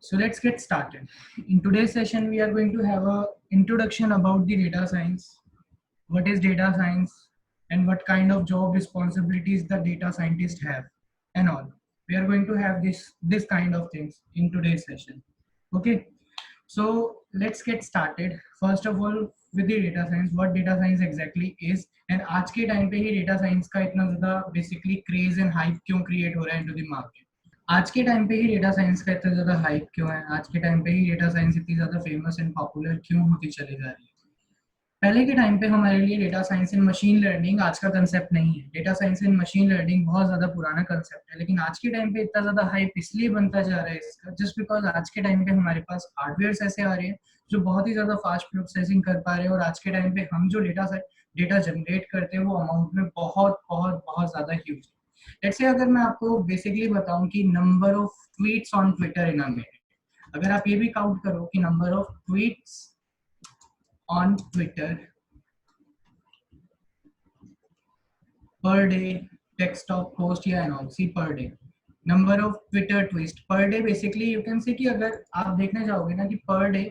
So let's get started. In today's session, we are going to have a introduction about the data science. What is data science and what kind of job responsibilities the data scientists have and all. We are going to have this kind of things in today's session. Okay. So let's get started. First of all, with the data science, what data science exactly is, and आज के time पे ही data science का इतना ज़्यादा basically craze and hype क्यों create हो रहा है into the market. आज के टाइम पे ही डेटा साइंस का इतना ज्यादा हाइप क्यों है, आज के टाइम पे ही डेटा साइंस इतनी ज्यादा फेमस एंड पॉपुलर क्यों होती चली जा रही है. पहले के टाइम पे हमारे लिए data science and machine learning आज का कंसेप्ट नहीं है. Data science and machine learning बहुत ज्यादा पुराना कंसेप्ट है, लेकिन आज के टाइम पे इतना ज्यादा हाइप इसलिए बनता जा रहा है इसका जस्ट बिकॉज आज के टाइम पे हमारे पास हार्डवेयर ऐसे आ रहे हैं जो बहुत ही ज्यादा फास्ट प्रोसेसिंग कर पा रहे हैं, और आज के टाइम पे हम जो डेटा जनरेट करते हैं वो अमाउंट में बहुत बहुत बहुत ज्यादा ह्यूज है. लेट्स से अगर मैं आपको बेसिकली बताऊं कि number of tweets on Twitter in a minute, अगर आप ये भी काउंट करो कि number of tweets on Twitter per day, desktop post या and all, see per day, number of Twitter tweets per day. Basically you can see कि अगर आप देखने जाओगे ना कि per day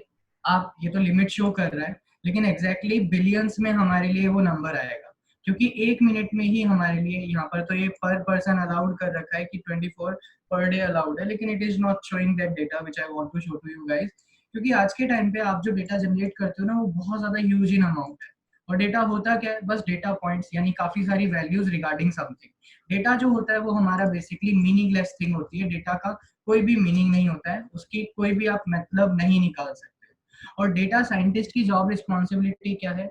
आप ये तो लिमिट शो कर रहा है, लेकिन एग्जैक्टली बिलियंस में हमारे लिए वो नंबर आएगा, क्योंकि एक मिनट में ही हमारे लिए यहाँ पर तो ये पर पर्सन अलाउड कर रखा है कि 24 पर डे अलाउड है, लेकिन it is not showing that data which I want to show to you guys. क्योंकि आज के टाइम पे आप जो डेटा जनरेट करते हो ना वो बहुत ज्यादा ह्यूज इन अमाउंट है. और डेटा होता क्या है, बस डेटा पॉइंट्स यानी काफी सारी वैल्यूज रिगार्डिंग समथिंग. डेटा जो होता है वो हमारा बेसिकली मीनिंगलेस थिंग होती है. डेटा का कोई भी मीनिंग नहीं होता है, उसकी कोई भी आप मतलब नहीं निकाल सकते. और डेटा साइंटिस्ट की जॉब रिस्पॉन्सिबिलिटी क्या है?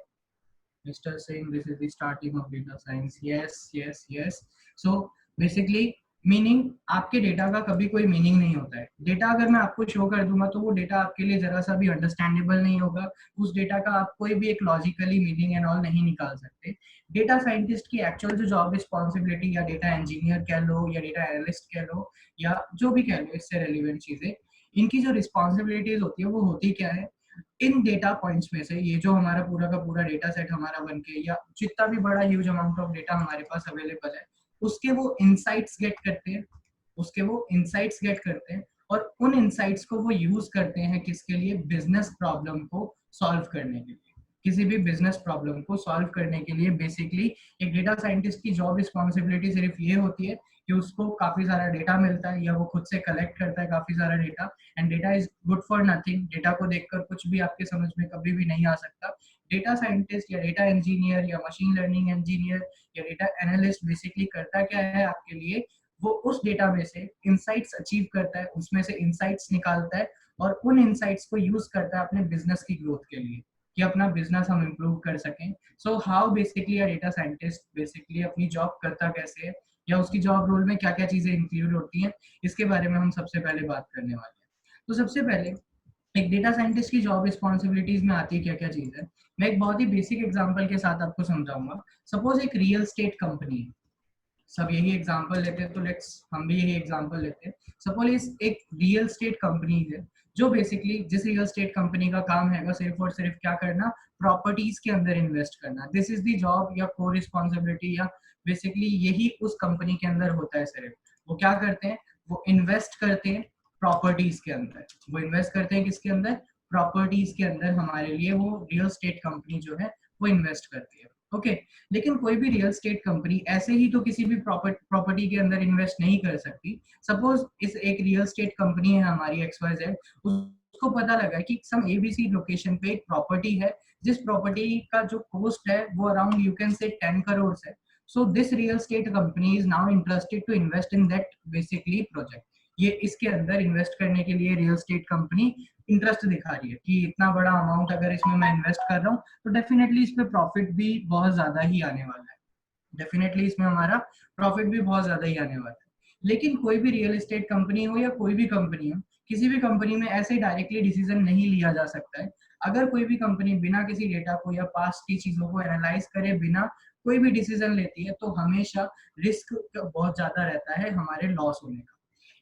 Mr. saying this is the starting of data science. Yes, yes, yes. So basically meaning, आपके डेटा का कभी कोई मीनिंग नहीं होता है. डेटा अगर मैं आपको शो कर दूंगा तो वो डेटा आपके लिए जरा सा भी अंडरस्टैंडेबल नहीं होगा. उस डेटा का आप कोई भी एक लॉजिकली मीनिंग एंड ऑल नहीं निकाल सकते. डेटा साइंटिस्ट की एक्चुअल जो जॉब रिस्पॉन्सिबिलिटी या डेटा इंजीनियर कह लो या डेटा एनालिस्ट कह लो या जो भी कह लो इससे रेलिवेंट चीजें, इनकी जो रिस्पॉन्सिबिलिटीज होती है वो होती क्या है? इन डेटा पॉइंट्स में से ये जो हमारा पूरा का पूरा डेटा सेट हमारा बन के या जितना भी बड़ा ह्यूज अमाउंट ऑफ डेटा हमारे पास अवेलेबल है उसके वो इनसाइट्स गेट करते हैं, और उन इनसाइट्स को वो यूज करते हैं किसके लिए? बिजनेस प्रॉब्लम को सॉल्व करने के लिए. किसी भी बिजनेस प्रॉब्लम को सॉल्व करने के लिए बेसिकली एक डेटा साइंटिस्ट की जॉब रिस्पॉन्सिबिलिटी सिर्फ ये होती है कि उसको काफी सारा डेटा मिलता है या वो खुद से कलेक्ट करता है काफी सारा data, and data is good for nothing. Data को देखकर कुछ भी आपके समझ में कभी भी नहीं आ सकता. डेटा साइंटिस्ट या डेटा इंजीनियर या मशीन लर्निंग इंजीनियर या डेटा एनालिस्ट बेसिकली करता क्या है आपके लिए? वो उस डेटा में से इंसाइट्स अचीव करता है, उसमें से इंसाइट्स निकालता है और उन इंसाइट्स को यूज करता है अपने बिजनेस की ग्रोथ के लिए कि अपना बिजनेस हम इम्प्रूव कर सकें. So how basically a data scientist basically अपनी जॉब करता कैसे है या उसकी जॉब रोल में क्या क्या चीजें इंक्लूड होती हैं, इसके बारे में हम सबसे पहले बात करने वाले हैं. तो सबसे पहले एक डेटा साइंटिस्ट की जॉब रिस्पॉन्सिबिलिटीज में आती है क्या क्या चीज है. मैं एक बहुत ही बेसिक एग्जांपल के साथ आपको समझाऊंगा. सपोज एक रियल स्टेट कंपनी है, सब यही एग्जांपल लेते हैं तो लेट्स हम भी यही एग्जांपल लेते हैं. सपोज एक रियल स्टेट कंपनी है जो बेसिकली जिस रियल स्टेट कंपनी का काम है सिर्फ और सिर्फ क्या करना? प्रॉपर्टीज के अंदर इन्वेस्ट करना. दिस इज द जॉब या कोर रिस्पॉन्सिबिलिटी या बेसिकली यही उस कंपनी के अंदर होता है. सिर्फ वो क्या करते हैं? वो इन्वेस्ट करते हैं प्रॉपर्टीज के अंदर. वो इन्वेस्ट करते हैं किसके अंदर? प्रॉपर्टीज के अंदर. हमारे लिए वो रियल स्टेट कंपनी जो है वो इन्वेस्ट करती है. ओके लेकिन कोई भी रियल स्टेट कंपनी ऐसे ही तो किसी भी प्रॉपर्टी के अंदर इन्वेस्ट नहीं कर सकती. सपोज इस एक रियल स्टेट कंपनी है हमारी XYZ, उसको पता लगा कि सम ABC लोकेशन पे एक प्रॉपर्टी है जिस प्रॉपर्टी का जो कॉस्ट है वो around you can say 10 crore है. So this real state company is now interested to invest in that basically project. ये इसके अंदर इन्वेस्ट करने के लिए रियल स्टेट कंपनी इंटरेस्ट दिखा रही है कि इतना बड़ा अमाउंट अगर इसमें मैं इन्वेस्ट कर रहा हूँ तो डेफिनेटली इस पे प्रॉफिट भी बहुत ज्यादा ही आने वाला है. डेफिनेटली इसमें हमारा प्रॉफिट भी बहुत ज्यादा ही आने वाला है. लेकिन कोई भी रियल एस्टेट कंपनी हो या कोई भी कंपनी हो, किसी भी कंपनी में ऐसे डायरेक्टली डिसीजन नहीं लिया जा सकता है. अगर कोई भी कंपनी बिना किसी डेटा को या पास्ट की चीजों को एनालाइज करे बिना कोई भी डिसीजन लेती है तो हमेशा रिस्क बहुत ज्यादा रहता है हमारे लॉस होने का.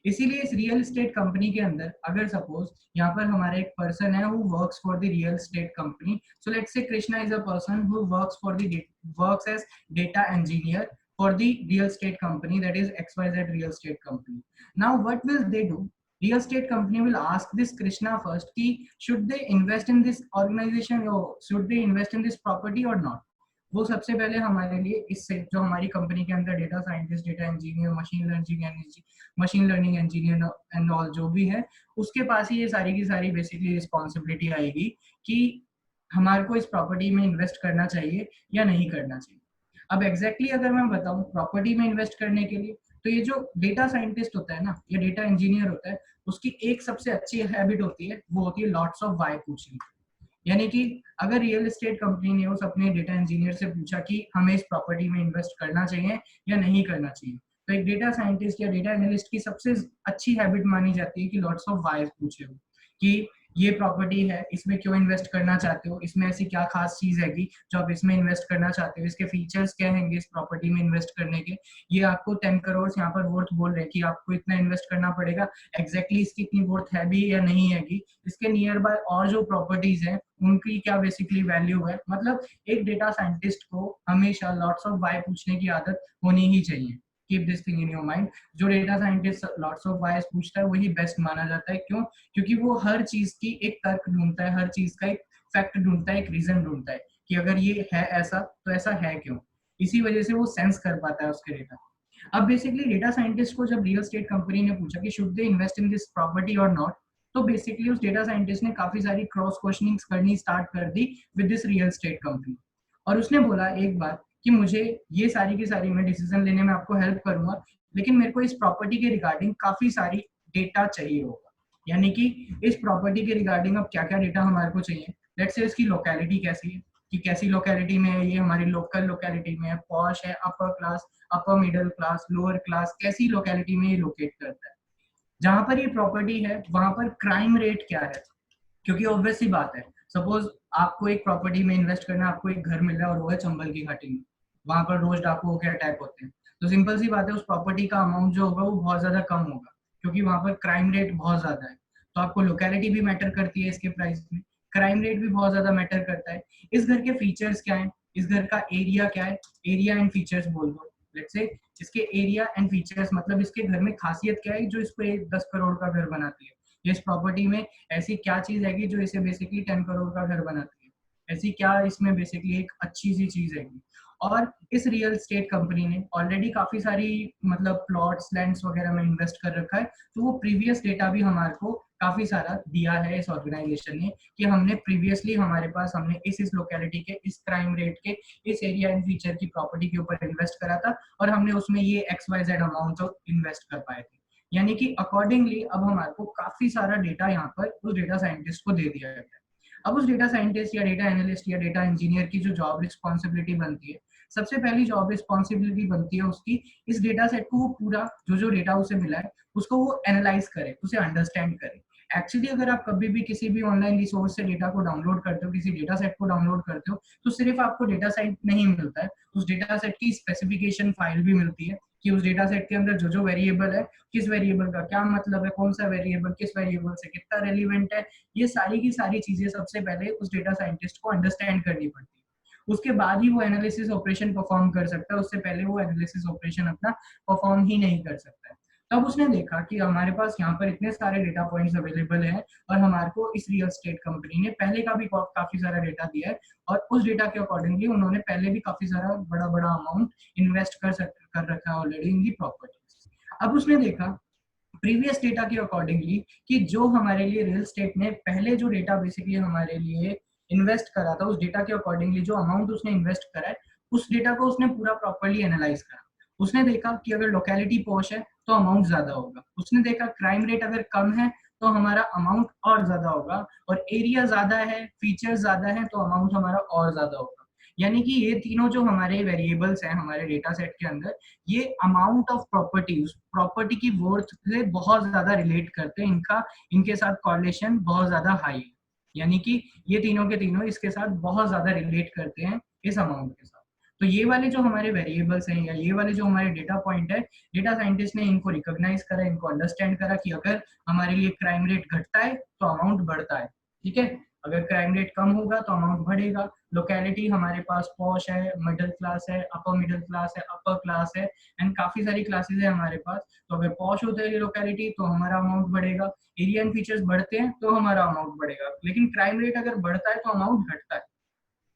इसीलिए इस रियल एस्टेट कंपनी के अंदर अगर सपोज यहाँ पर हमारा एक पर्सन है who works for the real estate company. So let's say Krishna is a person who works as data engineer for the real estate company, that is XYZ real estate company. Now what will they do? real estate company will ask this Krishna first कि should they invest in this organization or should they invest in this property or not. वो सबसे पहले हमारे लिए इससे जो हमारी company के अंदर data scientist, data engineer, machine learning engineer and all जो भी है, उसके पास ही ये सारी की सारी बेसिकली रिस्पॉन्सिबिलिटी आएगी कि हमारे को इस प्रॉपर्टी में इन्वेस्ट करना चाहिए या नहीं करना चाहिए. अब एग्जैक्टली अगर मैं बताऊं प्रॉपर्टी में इन्वेस्ट करने के लिए, तो ये जो डेटा साइंटिस्ट होता है ना, या डेटा इंजीनियर होता है, उसकी एक सबसे अच्छी हैबिट होती है, वो होती है लॉट्स ऑफ वाई पूछने. यानी कि अगर रियल एस्टेट कंपनी ने उस अपने डेटा इंजीनियर से पूछा कि हमें इस प्रॉपर्टी में इन्वेस्ट करना चाहिए या नहीं करना चाहिए, तो एक डेटा साइंटिस्ट या डेटा एनालिस्ट की सबसे अच्छी हैबिट मानी जाती है कि लॉट्स ऑफ वाई पूछे हो, कि ये प्रॉपर्टी है, इसमें क्यों इन्वेस्ट करना चाहते हो, इसमें ऐसी क्या खास चीज हैगी जो आप इसमें इन्वेस्ट करना चाहते हो, इसके फीचर्स क्या हैंगे इस प्रॉपर्टी में इन्वेस्ट करने के, ये आपको 10 करोड़ यहाँ पर वर्थ बोल रहे हैं कि आपको इतना इन्वेस्ट करना पड़ेगा, एग्जैक्टली इसकी इतनी वर्थ है भी या नहीं हैगी, इसके नियर बाय और जो प्रॉपर्टीज हैं उनकी क्या बेसिकली वैल्यू है. मतलब एक डेटा साइंटिस्ट को हमेशा लॉट्स ऑफ वाई पूछने की आदत होनी ही चाहिए. Keep this thing in your mind. जो data scientist lots of whys पूछता है वही बेस्ट माना जाता है. क्यों? क्योंकि वो हर चीज की एक तर्क ढूंढता है, हर चीज का एक फैक्ट ढूंढता है, एक रीजन ढूंढता है कि अगर ये है ऐसा तो ऐसा है क्यों. इसी वजह से वो सेंस कर पाता है उसके डेटा. अब बेसिकली डेटा साइंटिस्ट को जब रियल एस्टेट कंपनी ने पूछा कि should they invest in this property और नॉट, तो बेसिकली उस डेटा साइंटिस्ट ने काफी सारी क्रॉस क्वेश्चनिंग करनी स्टार्ट कर दी with this real estate company. और उसने बोला एक बात कि मुझे ये सारी की सारी मैं डिसीजन लेने में आपको हेल्प करूंगा, लेकिन मेरे को इस प्रॉपर्टी के रिगार्डिंग काफी सारी डेटा चाहिए होगा. यानी कि इस प्रॉपर्टी के रिगार्डिंग अब क्या क्या डेटा हमारे को चाहिए. लेट्स से इसकी लोकेलिटी कैसी है, कि कैसी लोकेलिटी में है, ये हमारी लोकल लोकेलिटी में है, पॉश है, upper class, upper middle class, lower class, कैसी लोकेलिटी में ये लोकेट करता है. जहां पर ये प्रॉपर्टी है वहां पर क्राइम रेट क्या है, क्योंकि ऑब्वियस सी बात है, सपोज आपको एक प्रॉपर्टी में इन्वेस्ट करना, आपको एक घर मिल रहा है और वो है चंबल की घाटी में, वहां पर रोज डाकुओं के अटैक होते हैं, तो सिंपल सी बात है उस प्रॉपर्टी का अमाउंट जो होगा वो बहुत ज्यादा कम होगा, क्योंकि वहां पर क्राइम रेट बहुत ज्यादा है. तो आपको लोकेलिटी भी मैटर करती है इसके प्राइस में, क्राइम रेट भी बहुत ज्यादा मैटर करता है. इस घर के फीचर्स क्या है, इस घर का एरिया क्या है, एरिया एंड फीचर्स बोल दो. लेट्स से इसके एरिया एंड फीचर्स मतलब इसके घर में खासियत क्या है जो इसको एक 10 करोड़ का घर बनाती है, इस प्रॉपर्टी में ऐसी क्या चीज हैगी जो इसे बेसिकली 10 करोड़ का घर बनाती है, ऐसी क्या इसमें बेसिकली एक अच्छी सी चीज हैगी. और इस रियल एस्टेट कंपनी ने ऑलरेडी काफी सारी मतलब प्लॉट्स, लैंड्स वगैरह में इन्वेस्ट कर रखा है, तो वो प्रीवियस डेटा भी हमारे को काफी सारा दिया है इस ऑर्गेनाइजेशन ने, कि हमने प्रीवियसली हमारे पास हमने इस लोकेलिटी के, इस क्राइम रेट के, इस एरिया एंड फीचर की प्रॉपर्टी के ऊपर इन्वेस्ट करा था और हमने उसमें ये XYZ अमाउंट इन्वेस्ट कर पाए थे. यानी कि अकॉर्डिंगली अब हमारे को काफी सारा डेटा यहाँ पर उस डेटा साइंटिस्ट को दे दिया गया है. अब उस डेटा साइंटिस्ट या डेटा एनालिस्ट या डेटा इंजीनियर की जो जॉब रिस्पॉन्सिबिलिटी बनती है, सबसे पहली जॉब रिस्पॉन्सिबिलिटी बनती है उसकी, इस डेटा सेट को वो पूरा जो डेटा उसे मिला है उसको वो एनालाइज करे, उसे अंडरस्टैंड करे. एक्चुअली अगर आप कभी भी किसी भी ऑनलाइन रिसोर्स से डेटा को डाउनलोड करते हो, किसी डेटा सेट को डाउनलोड करते हो, तो सिर्फ आपको डेटा सेट नहीं मिलता है, उस डेटा सेट की स्पेसिफिकेशन फाइल भी मिलती है कि उस डेटा सेट के अंदर जो वेरिएबल है, किस वेरिएबल का क्या मतलब है, कौन सा वेरिएबल किस वेरिएबल से कितना रेलिवेंट है, ये सारी की सारी चीजें सबसे पहले उस डेटा साइंटिस्ट को अंडरस्टैंड करनी पड़ती है. उसके बाद ही वो एनालिसिस ऑपरेशन परफॉर्म कर सकता है, उससे पहले वो एनालिसिस ऑपरेशन अपना परफॉर्म ही नहीं कर सकता है. तब उसने देखा कि हमारे पास यहाँ पर इतने सारे डेटा पॉइंट्स अवेलेबल हैं और हमारे को इस रियल एस्टेट कंपनी ने पहले का भी काफी सारा डेटा दिया है, और उस डेटा के अकॉर्डिंगली उन्होंने पहले भी काफी सारा बड़ा बड़ा अमाउंट इन्वेस्ट कर रखा है ऑलरेडी इन दी प्रॉपर्टी. अब उसने देखा प्रीवियस डेटा के अकॉर्डिंगली कि जो हमारे लिए रियल एस्टेट ने पहले जो डेटा बेसिकली हमारे लिए इन्वेस्ट करा था, उस डेटा के अकॉर्डिंगली जो अमाउंट उसने इन्वेस्ट करा है, उस डेटा को उसने पूरा प्रॉपर्ली एनालाइज करा. उसने देखा कि अगर लोकेलिटी पॉश है तो अमाउंट ज्यादा होगा, उसने देखा क्राइम रेट अगर कम है तो हमारा अमाउंट और ज्यादा होगा, और एरिया ज्यादा है, फीचर्स ज्यादा है तो अमाउंट हमारा और ज्यादा होगा. यानी कि ये तीनों जो हमारे वेरिएबल्स हैं हमारे डेटा सेट के अंदर, ये अमाउंट ऑफ प्रॉपर्टी, उस प्रॉपर्टी की वर्थ से बहुत ज्यादा रिलेट करते हैं, इनके साथ कॉरिलेशन बहुत ज्यादा हाई है. यानी कि ये तीनों के तीनों इसके साथ बहुत ज्यादा रिलेट करते हैं इस अमाउंट के साथ. तो ये वाले जो हमारे वेरिएबल्स हैं या ये वाले जो हमारे डेटा पॉइंट है, डेटा साइंटिस्ट ने इनको रिकॉग्नाइज करा, इनको अंडरस्टैंड करा कि अगर हमारे लिए क्राइम रेट घटता है तो अमाउंट बढ़ता है. ठीक है, अगर क्राइम रेट कम होगा तो अमाउंट बढ़ेगा। लोकेलिटी हमारे पास पॉश है, मिडिल क्लास है, अपर मिडिल क्लास है, अपर क्लास है एंड काफी सारी क्लासेस है हमारे पास। तो अगर पॉश होता है लोकेलिटी तो हमारा अमाउंट बढ़ेगा, एरिया एंड फीचर्स बढ़ते हैं तो हमारा अमाउंट बढ़ेगा। लेकिन क्राइम रेट अगर बढ़ता है तो अमाउंट घटता है।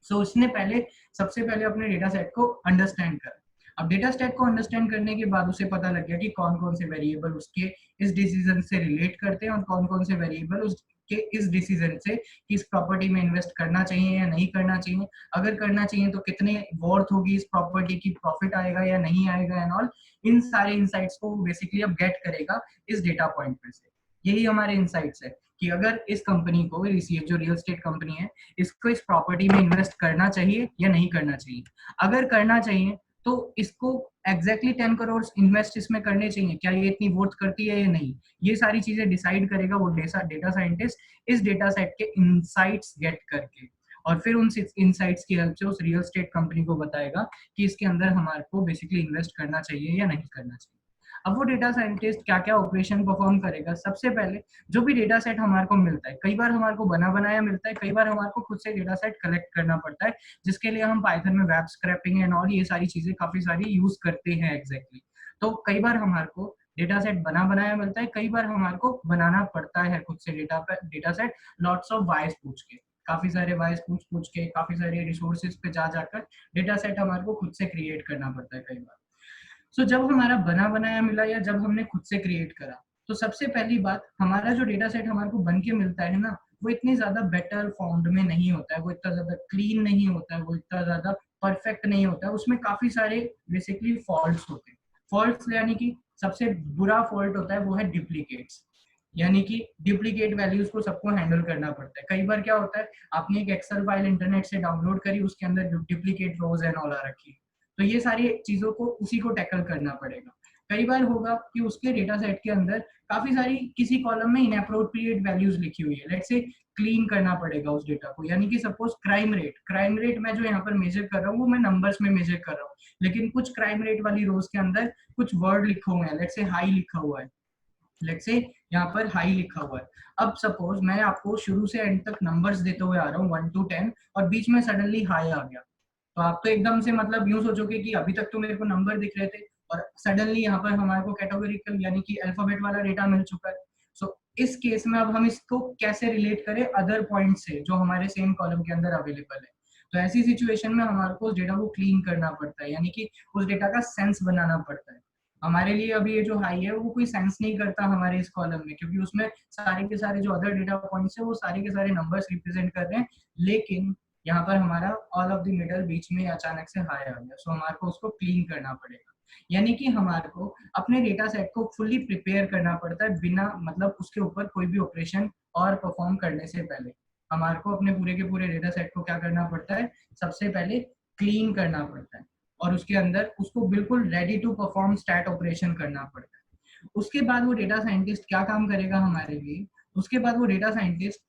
सो उसने पहले सबसे पहले अपने डेटा सेट को अंडरस्टैंड करा। अब डेटा सेट को अंडरस्टैंड करने के बाद उसे पता लग गया कि कौन कौन से वेरिएबल उसके इस डिसीजन से रिलेट करते हैं और कौन कौन से वेरिएबल उसके इस डिसीजन से किस प्रॉपर्टी में इन्वेस्ट करना चाहिए या नहीं करना चाहिए, अगर करना चाहिए तो कितने वर्थ होगी इस प्रॉपर्टी की, प्रॉफिट आएगा या नहीं आएगा एंड ऑल। इन सारे इनसाइट्स को बेसिकली अब गेट करेगा इस डेटा पॉइंट में से। यही हमारे इनसाइट्स है कि अगर इस कंपनी को, ये जो रियल एस्टेट कंपनी है, इसको इस प्रॉपर्टी में इन्वेस्ट करना चाहिए या नहीं करना चाहिए। अगर करना चाहिए तो इसको एग्जैक्टली 10 करोड़ इन्वेस्ट इसमें करने चाहिए, क्या ये इतनी वर्थ करती है या नहीं, ये सारी चीजें डिसाइड करेगा वो डेटा साइंटिस्ट इस डेटा सेट के इनसाइट्स गेट करके। और फिर उन इनसाइट्स की हेल्प से उस रियल एस्टेट कंपनी को बताएगा कि इसके अंदर हमारे को बेसिकली इन्वेस्ट करना चाहिए या नहीं करना चाहिए। अब वो डेटा साइंटिस्ट क्या क्या ऑपरेशन परफॉर्म करेगा। सबसे पहले जो भी डेटा सेट हमारे को मिलता है, कई बार हमारे को बना बनाया मिलता है, कई बार हमारे को खुद से डेटा सेट कलेक्ट करना पड़ता है, जिसके लिए हम पाइथन में वेब स्क्रैपिंग एंड और ये सारी चीजें काफी सारी यूज करते हैं एग्जैक्टली। तो कई बार हमारे को डेटा सेट बना बनाया मिलता है, कई बार हमारे को बनाना पड़ता है खुद से data set, lots of wise पूछ के, काफी सारे वाइज पूछ के, काफी सारे रिसोर्सेज पे जा जाकर डेटा सेट हमारे को खुद से क्रिएट करना पड़ता है कई बार। सो जब हमारा बना बनाया मिला या जब हमने खुद से क्रिएट करा, तो सबसे पहली बात, हमारा जो डेटा सेट हमारे को बन के मिलता है ना, वो इतनी ज्यादा बेटर फॉर्म्ड में नहीं होता है, वो इतना ज्यादा क्लीन नहीं होता है, वो इतना ज्यादा परफेक्ट नहीं होता है, उसमें काफी सारे बेसिकली फॉल्ट्स होते हैं। फॉल्ट्स यानी कि सबसे बुरा फॉल्ट होता है वो है डुप्लीकेट्स, यानी कि डुप्लीकेट वैल्यूज को सबको हैंडल करना पड़ता है। कई बार क्या होता है, आपने एक एक्सेल फाइल इंटरनेट से डाउनलोड करी, उसके अंदर डुप्लीकेट रोज एंड ऑल आ रखी है, तो ये सारी चीजों को उसी को टैकल करना पड़ेगा। कई बार होगा कि उसके डेटा सेट के अंदर काफी सारी किसी कॉलम में इनएप्रोप्रिएट वैल्यूज लिखी हुई है, लेट्स से क्लीन करना पड़ेगा उस डेटा को। यानी कि सपोज क्राइम रेट मैं जो यहाँ पर मेजर कर रहा हूँ वो मैं नंबर्स में मेजर कर रहा हूँ, लेकिन कुछ क्राइम रेट वाली रोज के अंदर कुछ वर्ड लिखे हुए हैं, लेट्स से हाई लिखा हुआ है, लेट्स से यहाँ पर हाई लिखा हुआ है। अब सपोज मैं आपको शुरू से एंड तक नंबर्स देते हुए आ रहा हूँ 1 to 10 और बीच में सडनली हाई आ गया, तो आप तो एकदम से मतलब यूं सोचोगे कि अभी तक तो मेरे को नंबर दिख रहे थे और सडनली यहाँ पर हमारे को कैटेगोरिकल यानी कि अल्फाबेट वाला डेटा मिल चुका है। सो इस केस में अब हम इसको कैसे रिलेट करें अदर पॉइंट से जो हमारे सेम कॉलम के अंदर अवेलेबल है। तो ऐसी सिचुएशन में हमारे को उस डेटा को क्लीन करना पड़ता है, यानी कि उस डेटा का सेंस बनाना पड़ता है। हमारे लिए अभी ये जो हाई है वो कोई सेंस नहीं करता हमारे इस कॉलम में, क्योंकि उसमें सारे के सारे जो अदर डेटा पॉइंट्स है वो सारे के सारे नंबर्स रिप्रेजेंट कर रहे हैं, लेकिन यहाँ पर हमारा ऑल ऑफ द मिडल बीच में अचानक से हाई आ गया। सो हमारे को उसको क्लीन करना पड़ेगा, यानी कि हमारे को अपने डेटा सेट को फुल्ली प्रिपेयर करना पड़ता है, बिना मतलब उसके ऊपर कोई भी ऑपरेशन और परफॉर्म करने से पहले हमारे को अपने पूरे के पूरे डेटा सेट को क्या करना पड़ता है, सबसे पहले क्लीन करना पड़ता है और उसके अंदर उसको बिल्कुल ready to perform stat operation करना पड़ता है। उसके बाद वो डेटा साइंटिस्ट क्या काम करेगा हमारे लिए, उसके बाद वो डेटा साइंटिस्ट,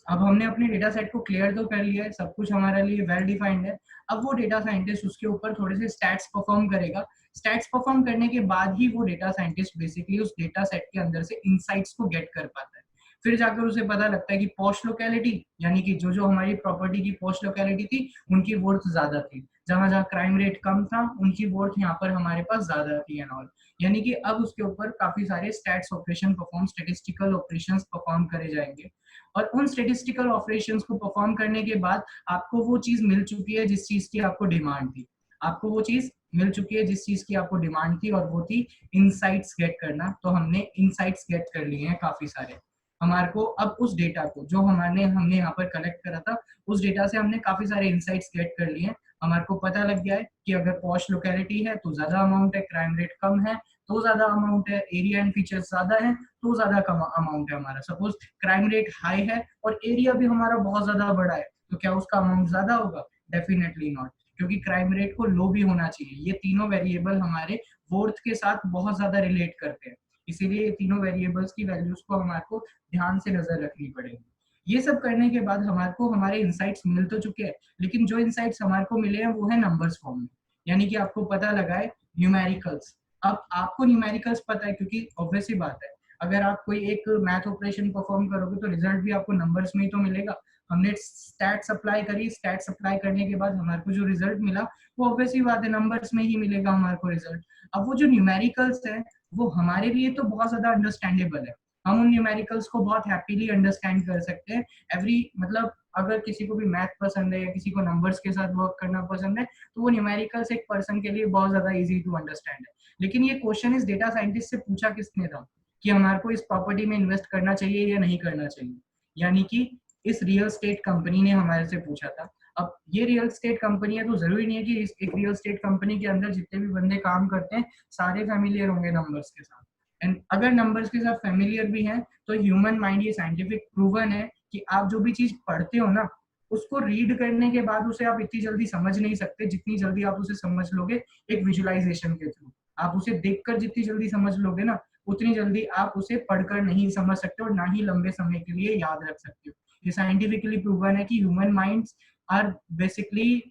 अब हमने अपने डेटा सेट को क्लियर तो कर लिया है, सब कुछ हमारे लिए वेल डिफाइंड है, अब वो डेटा साइंटिस्ट उसके ऊपर थोड़े से स्टैट्स परफॉर्म करेगा। स्टैट्स परफॉर्म करने के बाद ही वो डेटा साइंटिस्ट बेसिकली उस डेटा सेट के अंदर से इनसाइट्स को गेट कर पाता है। फिर जाकर उसे पता लगता है कि पॉश लोकेलिटी, यानी कि जो जो हमारी प्रॉपर्टी की पॉश लोकेलिटी थी उनकी वर्थ ज्यादा थी, जहां जहां क्राइम रेट कम था उनकी वर्थ यहाँ पर हमारे पास ज्यादा थी एंड ऑल। यानी कि अब उसके ऊपर काफी सारे stats operation perform, statistical operations perform करे जाएंगे और उन स्टेटिस्टिकल ऑपरेशंस को परफॉर्म करने के बाद आपको वो चीज मिल चुकी है जिस चीज की आपको डिमांड थी, आपको वो चीज मिल चुकी है जिस चीज की आपको डिमांड थी, और वो थी इनसाइट्स गेट करना। तो हमने इनसाइट्स गेट कर लिए हैं काफी सारे। हमारे को अब उस डेटा को जो हमने यहाँ पर कलेक्ट करा था, उस डेटा से हमने काफी सारे इनसाइट्स गेट कर लिए हैं। हमारे को पता लग गया है कि अगर पॉश लोकेलिटी है तो ज्यादा अमाउंट है, क्राइम रेट कम है तो ज्यादा अमाउंट है, एरिया एंड फीचर्स ज्यादा है तो ज्यादा कम अमाउंट है हमारा। सपोज क्राइम रेट हाई है और एरिया भी हमारा बहुत ज्यादा बड़ा है, तो क्या उसका अमाउंट ज्यादा होगा? डेफिनेटली नॉट, क्योंकि क्राइम रेट को लो भी होना चाहिए। ये तीनों वेरिएबल हमारे वर्थ के साथ बहुत ज्यादा रिलेट करते हैं, इसीलिए ये तीनों वेरिएबल्स की वैल्यूज को हमारे को ध्यान से नजर रखनी पड़ेगी। ये सब करने के बाद हमारे को हमारे इनसाइट्स मिल तो चुके हैं, लेकिन जो इनसाइट्स हमारे को मिले हैं वो है नंबर्स फॉर्म में, यानी कि आपको पता लगा है न्यूमेरिकल्स। अब आपको न्यूमेरिकल्स पता है क्योंकि ऑब्वियस ही बात है, अगर आप कोई एक मैथ ऑपरेशन परफॉर्म करोगे तो रिजल्ट भी आपको नंबर्स में ही तो मिलेगा। हमने स्टैट्स अप्लाई करी, स्टैट्स अप्लाई करने के बाद हमारे को जो रिजल्ट मिला वो ऑब्वियसली बात है नंबर्स में ही मिलेगा हमारे को रिजल्ट। अब वो जो न्यूमेरिकल्स है वो हमारे लिए तो बहुत ज्यादा अंडरस्टैंडेबल है, हम उन न्यूमेरिकल्स को बहुत हैप्पीली अंडरस्टैंड कर सकते हैं। एवरी मतलब अगर किसी को भी मैथ पसंद है या किसी को नंबर्स के साथ वर्क करना पसंद है तो वो न्यूमेरिकल्स एक पर्सन के लिए बहुत ज्यादा इजी टू अंडरस्टैंड है। लेकिन ये क्वेश्चन इस डेटा साइंटिस्ट से पूछा किसने था कि हमारे को इस प्रॉपर्टी में इन्वेस्ट करना चाहिए या नहीं करना चाहिए, यानी कि इस रियल स्टेट कंपनी ने हमारे से पूछा था। अब ये रियल स्टेट कंपनी है तो जरूरी नहीं है कि इस एक रियल स्टेट कंपनी के अंदर जितने भी बंदे काम करते हैं सारे फैमिलियर होंगे नंबर्स के साथ। एंड अगर नंबर्स के साथ फैमिलियर भी हैं तो ह्यूमन माइंड ये साइंटिफिक प्रूवन है कि आप जो भी चीज पढ़ते हो ना उसको रीड करने के बाद उसे आप इतनी जल्दी समझ नहीं सकते जितनी जल्दी आप उसे समझ लोगे एक विजुअलाइजेशन के थ्रू। आप उसे देखकर जितनी जल्दी समझ लोगे ना उतनी जल्दी आप उसे पढ़कर नहीं समझ सकते और ना ही लंबे समय के लिए याद रख सकते हो। ये साइंटिफिकली प्रूवन है कि human minds are basically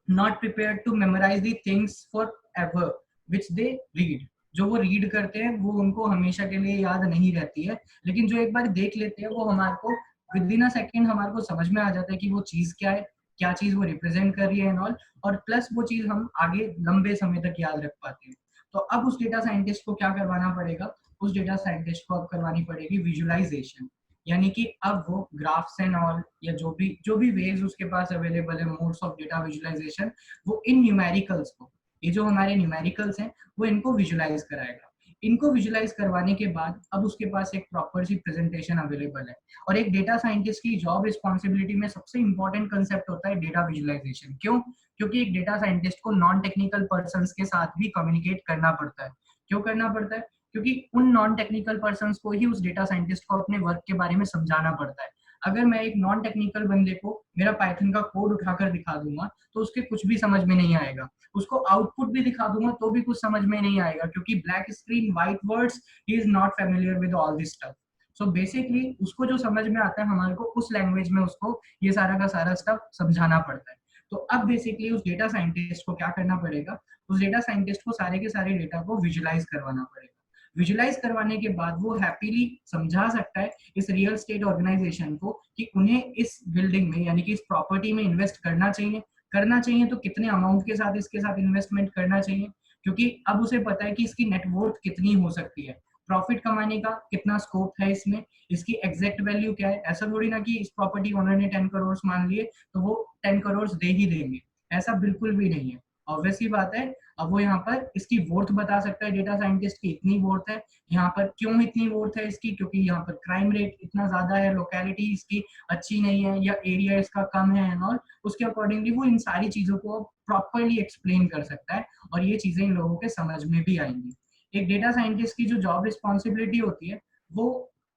not prepared to memorize the things forever which they read। जो वो रीड करते हैं वो उनको हमेशा के लिए याद नहीं रहती है, लेकिन जो एक बार देख लेते हैं वो हमारे को विद इन अ सेकेंड हमारे को समझ में आ जाता है कि वो चीज क्या है, क्या चीज वो रिप्रेजेंट कर रही है एंड ऑल, और प्लस वो चीज हम आगे लंबे समय तक याद रख पाते हैं। तो अब उस डेटा साइंटिस्ट को क्या करवाना पड़ेगा, उस डेटा साइंटिस्ट को अब करवानी पड़ेगी विजुअलाइजेशन, यानी कि अब वो ग्राफ्स एंड ऑल या जो भी वेज उसके पास अवेलेबल है मोड्स ऑफ डेटा विजुअलाइजेशन, वो इन न्यूमेरिकल्स को, ये जो हमारे न्यूमेरिकल्स हैं वो इनको विजुअलाइज कराएगा। इनको विजुअलाइज करवाने के बाद अब उसके पास एक प्रॉपर सी प्रेजेंटेशन अवेलेबल है। और एक डेटा साइंटिस्ट की जॉब रिस्पॉन्सिबिलिटी में सबसे इंपॉर्टेंट कंसेप्ट होता है डेटा विजुअलाइजेशन। क्यों? क्योंकि एक डेटा साइंटिस्ट को नॉन टेक्निकल पर्सन के साथ भी कम्युनिकेट करना पड़ता है। क्यों करना पड़ता है? क्योंकि उन नॉन टेक्निकल पर्सन्स को ही उस डेटा साइंटिस्ट को अपने वर्क के बारे में समझाना पड़ता है। अगर मैं एक नॉन टेक्निकल बंदे को मेरा पाइथन का कोड उठाकर दिखा दूंगा तो उसके कुछ भी समझ में नहीं आएगा, उसको आउटपुट भी दिखा दूंगा तो भी कुछ समझ में नहीं आएगा, क्योंकि black screen white words, he is not familiar with all this stuff. So basically उसको जो समझ में आता है हमारे को उस लैंग्वेज में उसको ये सारा का सारा स्टफ समझाना पड़ता है। तो अब बेसिकली उस डेटा साइंटिस्ट को क्या करना पड़ेगा, उस डेटा साइंटिस्ट को सारे के सारे डेटा को विजुअलाइज करवाना पड़ेगा। विजुअलाइज करवाने के बाद वो हैप्पीली समझा सकता है इस रियल स्टेट ऑर्गेनाइजेशन को कि उन्हें इस बिल्डिंग में यानी कि इस प्रॉपर्टी में इन्वेस्ट करना चाहिए तो कितने अमाउंट के साथ इसके साथ इन्वेस्टमेंट करना चाहिए, क्योंकि अब उसे पता है कि इसकी नेटवर्थ कितनी हो सकती है, प्रॉफिट कमाने का कितना स्कोप है इसमें, इसकी एग्जैक्ट वैल्यू क्या है। ऐसा थोड़ी ना कि इस प्रॉपर्टी ओनर ने 10 करोड़ मान लिए तो वो 10 करोड़ दे ही देंगे, ऐसा बिल्कुल भी नहीं है। ऑब्वियसली बात है, अब वो यहाँ पर इसकी वर्थ बता सकता है डेटा साइंटिस्ट की इतनी वर्थ है, यहाँ पर क्यों इतनी वर्थ है इसकी, क्योंकि यहाँ पर क्राइम रेट इतना ज्यादा है, लोकेलिटी इसकी अच्छी नहीं है या एरिया इसका कम है एंड ऑल, उसके अकॉर्डिंगली वो इन सारी चीजों को प्रॉपरली एक्सप्लेन कर सकता है और ये चीजें इन लोगों के समझ में भी आएंगी। एक डेटा साइंटिस्ट की जो जॉब रिस्पॉन्सिबिलिटी होती है वो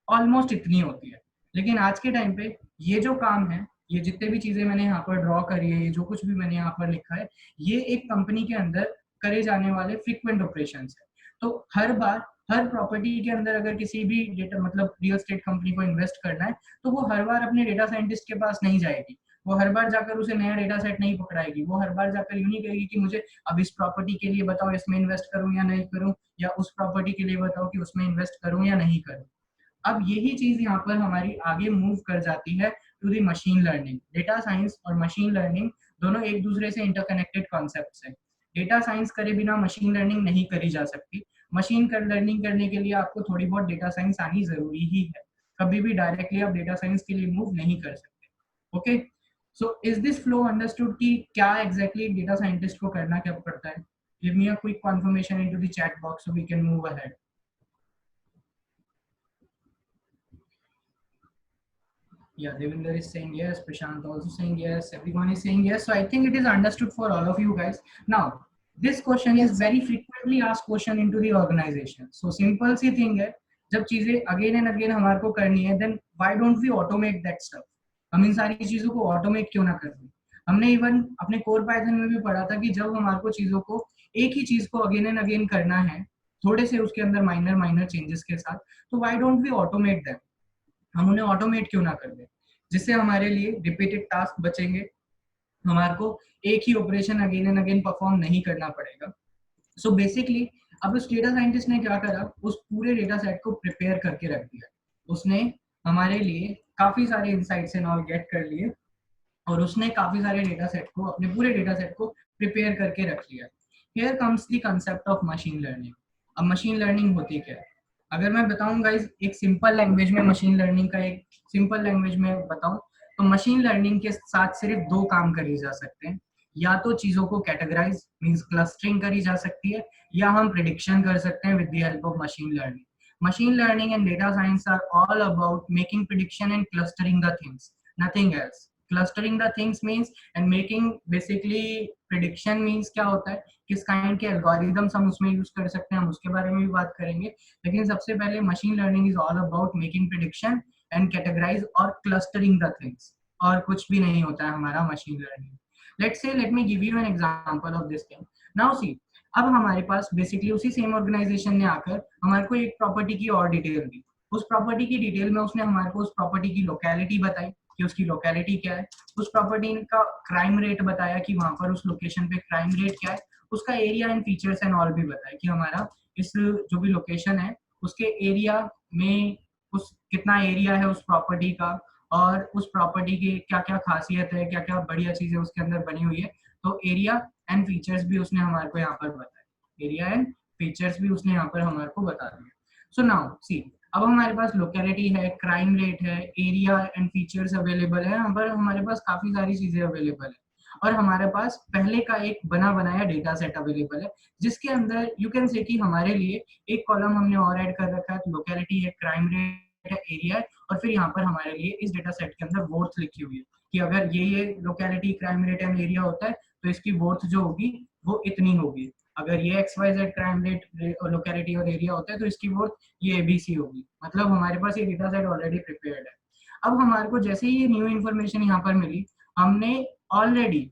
ऑलमोस्ट इतनी होती है, लेकिन आज के टाइम पे ये जो काम है, ये जितने भी चीजें मैंने यहाँ पर ड्रॉ करी है, ये जो कुछ भी मैंने यहाँ पर लिखा है, ये एक कंपनी के अंदर करे जाने वाले फ्रीक्वेंट ऑपरेशंस है। तो हर बार हर प्रॉपर्टी के अंदर अगर किसी भी डेटा मतलब रियल स्टेट कंपनी को इन्वेस्ट करना है तो वो हर बार अपने डेटा साइंटिस्ट के पास नहीं जाएगी, वो हर बार जाकर उसे नया डेटा सेट नहीं पकड़ाएगी, वो हर बार जाकर यूं नहीं कहेगी कि मुझे अब इस प्रॉपर्टी के लिए बताओ इसमें इन्वेस्ट करूं या नहीं करूं, या उस प्रॉपर्टी के लिए बताओ कि उसमें इन्वेस्ट करूं या नहीं करूं। अब यही चीज यहाँ पर हमारी आगे मूव कर जाती है to the machine learning. Data science और मशीन लर्निंग दोनों एक दूसरे से इंटरकनेक्टेड कॉन्सेप्ट्स हैं। डेटा साइंस करे बिना मशीन लर्निंग नहीं करी जा सकती, मशीन लर्निंग करने के लिए आपको थोड़ी बहुत डेटा साइंस आनी जरूरी ही है, कभी भी डायरेक्टली आप डेटा साइंस के लिए मूव नहीं कर सकते। Okay, so is this flow understood कि क्या एग्जैक्टली डेटा साइंटिस्ट को करना क्या पड़ता है? Give me a quick confirmation into the chat box so we can move ahead. Yeah, Devinder is saying yes, Prashant also saying yes, everyone is saying yes. So I think it is understood for all of you guys. Now, this question is very frequently asked question into the organization. So simple सी thing है, जब चीजें again and again हमारे को करनी है, then why don't we automate that stuff? हम इन सारी चीजों को automate क्यों ना कर दें? हमने इवन अपने कोर पाइथन में भी पढ़ा था कि जब हमारे को चीजों को एक ही चीज को अगेन एंड अगेन करना है, थोड़े से उसके अंदर माइनर चेंजेस के साथ, तो why don't we automate them? हम उन्हें ऑटोमेट क्यों ना कर दें, जिससे हमारे लिए रिपीटेड टास्क बचेंगे, हमारे को एक ही operation again and again perform नहीं करना पड़ेगा। सो बेसिकली अब उस डेटा साइंटिस्ट ने क्या करा, उस पूरे डेटा सेट को प्रिपेयर करके रख दिया। उसने हमारे लिए काफी सारे इंसाइट्स एंड ऑल गेट कर लिए, और उसने काफी सारे डेटा सेट को, अपने पूरे डेटा सेट को प्रिपेयर करके रख लिया। Here comes the concept of machine learning. अब मशीन लर्निंग होती क्या है? अगर मैं बताऊं गाइस एक सिंपल लैंग्वेज में, मशीन लर्निंग का एक सिंपल लैंग्वेज में बताऊं, तो मशीन लर्निंग के साथ सिर्फ दो काम करे जा सकते हैं। या तो चीजों को कैटेगराइज मींस क्लस्टरिंग करी जा सकती है, या हम प्रिडिक्शन कर सकते हैं with the help of machine learning. Machine learning and data science are all about making prediction and clustering the things, nothing else. Clustering the things means and making basically prediction means क्या होता है, किस kind के algorithms हम उसमें use कर सकते हैं, हम उसके बारे में भी बात करेंगे। लेकिन सबसे पहले machine learning is all about making prediction and categorize और क्लस्टरिंग द थिंग्स, और कुछ भी नहीं होता है हमारा machine learning. Let me give you an example of this thing. Now see, अब हमारे पास बेसिकली उसी सेम ऑर्गेनाइजेशन ने आकर हमारे को एक प्रॉपर्टी की और डिटेल दी। उस प्रॉपर्टी की डिटेल में उसने हमारे को उस प्रॉपर्टी की लोकेलिटी बताई कि उसकी लोकेलिटी क्या है, उस प्रॉपर्टी का क्राइम रेट बताया कि वहां पर उस लोकेशन पे क्राइम रेट क्या है, उसका area and features and all भी बताया कि हमारा इस जो भी लोकेशन है उसके एरिया में उस कितना एरिया है उस प्रॉपर्टी का, और उस प्रॉपर्टी की क्या क्या खासियत है, क्या क्या बढ़िया चीजें उसके अंदर बनी हुई है। तो एरिया एंड फीचर्स भी उसने हमारे को यहाँ पर बताया, एरिया एंड फीचर्स भी उसने यहाँ पर हमारे को बता दिया। सो नाउ सी, अब हमारे पास लोकेलिटी है, क्राइम रेट है, एरिया एंड फीचर्स अवेलेबल है, यहाँ पर हमारे पास काफी सारी चीजें अवेलेबल है, और हमारे पास पहले का एक बना बनाया डेटा सेट अवेलेबल है, जिसके अंदर यू कैन से कि हमारे लिए एक कॉलम हमने और ऐड कर रखा है, लोकेलिटी है, क्राइम रेट है, एरिया है, और फिर यहाँ पर हमारे लिए इस डेटा सेट के अंदर वर्थ लिखी हुई है कि अगर ये locality, crime rate and area होता है तो इसकी वर्थ जो होगी वो इतनी होगी। अगर ये XYZ क्राइम रेट, लोकेलिटी और एरिया होता है तो इसकी वर्थ ये ABC होगी। मतलब हमारे पास ये डेटा सेट ऑलरेडी प्रिपेयर्ड है। अब हमारे को जैसे ही ये न्यू इन्फॉर्मेशन यहाँ पर मिली, हमने ऑलरेडी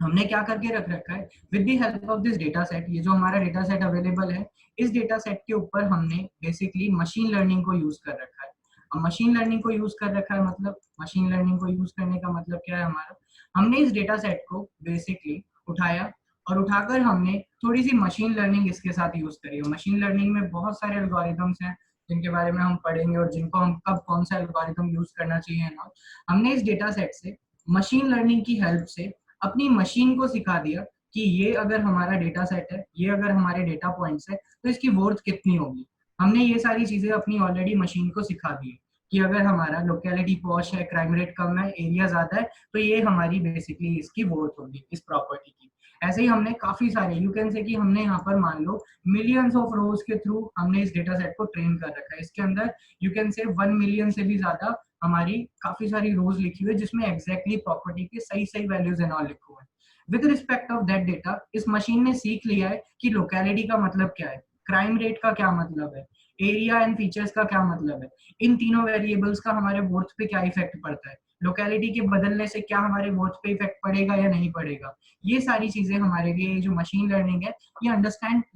हमने क्या करके रख रखा है, with the help of this data set, ये जो हमारा डेटा सेट अवेलेबल है, इस डेटा सेट के ऊपर हमने बेसिकली मशीन लर्निंग को यूज कर रखा है। अब मशीन लर्निंग को यूज कर रखा है मतलब, मशीन लर्निंग को यूज करने का मतलब क्या है हमारा, हमने इस डेटा सेट को बेसिकली उठाया, और उठाकर हमने थोड़ी सी मशीन लर्निंग इसके साथ यूज करी है। मशीन लर्निंग में बहुत सारे एल्गोरिथम्स हैं जिनके बारे में हम पढ़ेंगे, और जिनको हम कब कौन सा एल्गोरिथम यूज करना चाहिए ना। हमने इस डेटा सेट से मशीन लर्निंग की हेल्प से अपनी मशीन को सिखा दिया कि ये अगर हमारा डेटा सेट है, ये अगर हमारे डेटा पॉइंट्स है, तो इसकी वर्थ कितनी होगी। हमने ये सारी चीजें अपनी ऑलरेडी मशीन को सिखा दी है कि अगर हमारा लोकेलिटी पॉश है, क्राइम रेट कम है, एरिया ज्यादा है, तो ये हमारी बेसिकली इसकी वर्थ होगी इस प्रॉपर्टी की। ऐसे ही हमने काफी सारे, यू कैन से कि हमने यहाँ पर मान लो मिलियंस ऑफ रोज के थ्रू हमने इस डेटा सेट को ट्रेन कर रखा है। इसके अंदर यू कैन से 1 मिलियन से भी ज्यादा हमारी काफी सारी रोज लिखी हुई है, जिसमें एग्जैक्टली प्रॉपर्टी के सही सही वैल्यूज एंड ऑल लिखे हुए हैं। With respect of that data, इस मशीन ने सीख लिया है कि लोकेलिटी का मतलब क्या है, क्राइम रेट का क्या मतलब है, एरिया एंड फीचर्स का क्या मतलब है, इन तीनों वेरिएबल्स का हमारे वर्थ पे क्या इफेक्ट पड़ता है, लोकेलिटी के बदलने से क्या हमारे वर्थ पे इफेक्ट पड़ेगा या नहीं पड़ेगा। ये सारी चीजें हमारे लिए जो मशीन लर्निंग है,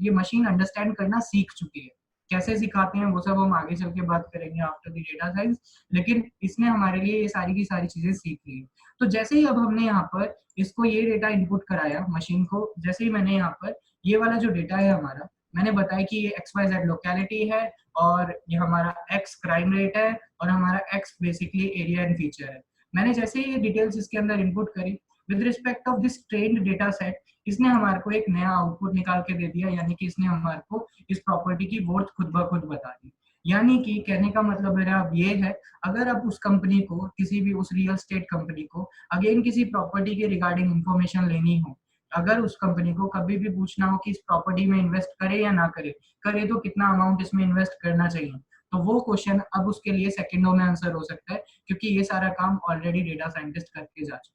ये मशीन अंडरस्टैंड करना सीख चुकी है। कैसे सिखाते हैं वो सब हम आगे चल के बात करेंगे आफ्टर द डेटा साइंस, लेकिन इसने हमारे लिए ये सारी की सारी चीजें सीख ली। तो जैसे ही अब हमने यहाँ पर इसको ये डेटा इनपुट कराया मशीन को, जैसे ही मैंने यहाँ पर ये वाला जो डेटा है हमारा, मैंने बताया कि ये XYZ लोकेलिटी है, और ये हमारा X क्राइम रेट है, और हमारा X basically area and feature है। मैंने जैसे ही ये डिटेल्स इसके अंदर इनपुट करी, with respect of this trained data set, इसने हमारे को एक नया आउटपुट निकाल के दे दिया, यानी कि इसने हमारे को इस प्रॉपर्टी की वर्थ खुद ब खुद बता दी। यानी कि कहने का मतलब मेरा अब ये है, अगर आप उस कंपनी को, किसी भी उस रियल स्टेट कंपनी को अगेन किसी प्रॉपर्टी के रिगार्डिंग इंफॉर्मेशन लेनी हो, अगर उस कंपनी को कभी भी पूछना हो कि इस प्रॉपर्टी में इन्वेस्ट करे या ना करे, करे तो कितना अमाउंट इसमें इन्वेस्ट करना चाहिए, तो वो क्वेश्चन अब उसके लिए सेकंडों में आंसर हो सकता है, क्योंकि ये सारा काम ऑलरेडी डेटा साइंटिस्ट करके जा चुके हैं।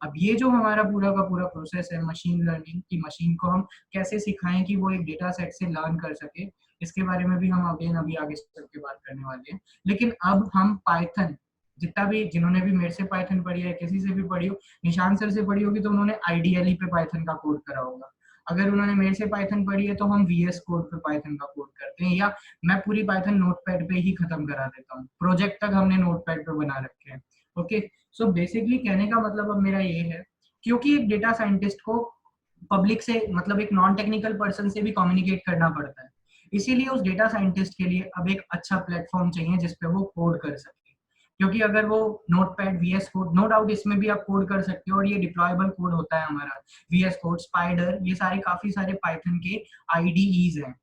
अब ये जो हमारा पूरा का पूरा प्रोसेस है मशीन लर्निंग की, मशीन को हम कैसे सिखाएं कि वो एक डेटा सेट से लर्न कर सके, इसके बारे में भी हम अगेन अभी आगे चल के बात करने वाले हैं। लेकिन अब हम पाइथन, जितना भी, जिन्होंने भी मेरे से पाइथन पढ़ी है, किसी से भी पढ़ी हो, निशान सर से पढ़ी होगी तो उन्होंने आईडीएलई पे पाइथन का कोड करा होगा। अगर उन्होंने मेरे से पाइथन पढ़ी है तो हम VS कोड पे पाइथन का कोड करते हैं, या मैं पूरी पाइथन नोटपैड पे ही खत्म करा देता हूँ। प्रोजेक्ट तक हमने नोटपैड पे बना रखे हैं। ओके, सो बेसिकली कहने का मतलब अब मेरा ये है, क्योंकि एक डेटा साइंटिस्ट को पब्लिक से, मतलब एक नॉन टेक्निकल पर्सन से भी कम्युनिकेट करना पड़ता है, इसीलिए उस डेटा साइंटिस्ट के लिए अब एक अच्छा प्लेटफॉर्म चाहिए जिसपे वो कोड कर सके। क्योंकि अगर वो notepad, VS code, no doubt इसमें भी आप कोड कर सकते हो और ये डिप्लॉयबल कोड होता है हमारा, वीएस कोड, स्पाइडर, ये सारे काफी सारे पाइथन के आईडीईज हैं,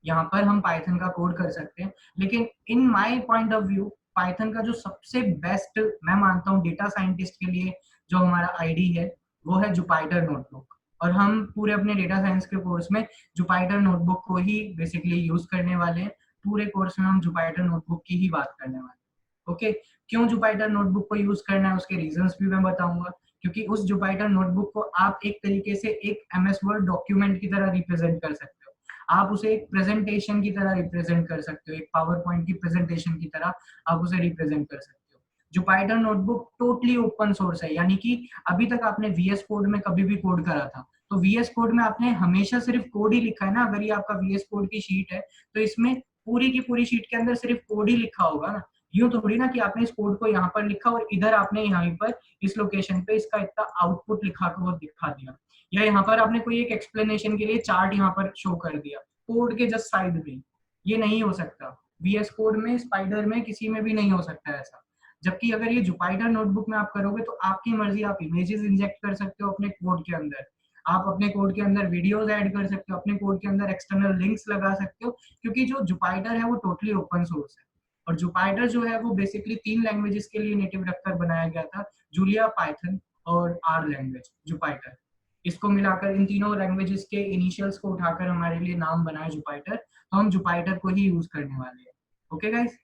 यहाँ पर हम पाइथन का कोड कर सकते हैं। लेकिन in my point of view Python का जो सबसे बेस्ट मैं मानता हूँ डेटा साइंटिस्ट के लिए जो हमारा आईडी है वो है जुपाइटर नोटबुक, और हम पूरे अपने डेटा साइंस के कोर्स में जुपाइटर नोटबुक को ही बेसिकली यूज करने वाले हैं। पूरे कोर्स में हम जुपाइटर नोटबुक की ही बात करने वाले हैं। ओके, क्यों जुपाइटर नोटबुक को यूज करना है उसके रीजंस भी मैं बताऊंगा, क्योंकि उस जुपाइटर नोटबुक को आप एक तरीके से एक एमएस वर्ड डॉक्यूमेंट की तरह रिप्रेजेंट कर सकते हो, आप उसे एक प्रेजेंटेशन की तरह रिप्रेजेंट कर सकते हो, एक पावर पॉइंट की प्रेजेंटेशन की तरह आप उसे रिप्रेजेंट कर सकते हो। जुपाइटर नोटबुक टोटली ओपन सोर्स है, यानी कि अभी तक आपने वीएस कोड में कभी भी कोड करा था तो वीएस कोड में आपने हमेशा सिर्फ कोड ही लिखा है ना। अगर ये आपका वीएस कोड की शीट है तो इसमें पूरी की पूरी शीट के अंदर सिर्फ कोड ही लिखा होगा ना। यूं थोड़ी ना कि आपने इस कोड को यहाँ पर लिखा और इधर आपने यहाँ पर इस लोकेशन पे इसका इतना आउटपुट लिखा कर वो दिखा दिया, या यहाँ पर आपने कोई एक एक्सप्लेनेशन के लिए चार्ट यहाँ पर शो कर दिया कोड के जस्ट साइड में। ये नहीं हो सकता वीएस कोड में, स्पाइडर में, किसी में भी नहीं हो सकता ऐसा। जबकि अगर ये जुपाइटर नोटबुक में आप करोगे तो आपकी मर्जी, आप इमेजेस इंजेक्ट कर सकते हो अपने कोड के अंदर, आप अपने कोड के अंदर वीडियोस ऐड कर सकते हो, अपने कोड के अंदर एक्सटर्नल लिंक्स लगा सकते हो, क्योंकि जो जुपाइटर है वो टोटली ओपन सोर्स है। और जुपाइटर जो है वो बेसिकली 3 लैंग्वेजेस के लिए नेटिव रखकर बनाया गया था, जूलिया, पाइथन और आर लैंग्वेज जुपाइटर। इसको मिलाकर इन तीनों लैंग्वेजेस के इनिशियल्स को उठाकर हमारे लिए नाम बना है जुपाइटर, तो हम जुपाइटर को ही यूज करने वाले हैं। Okay guys,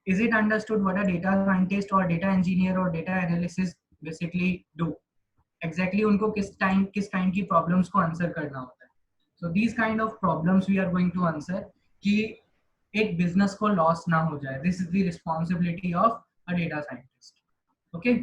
is it understood what a data scientist और डेटा इंजीनियर और data analysis basically do? Exactly उनको किस काइंड की प्रॉब्लम्स को आंसर करना होता है। So these kind of problems we are going to answer कि एक बिजनेस को लॉस ना हो जाए। This is the responsibility of a data scientist. Okay,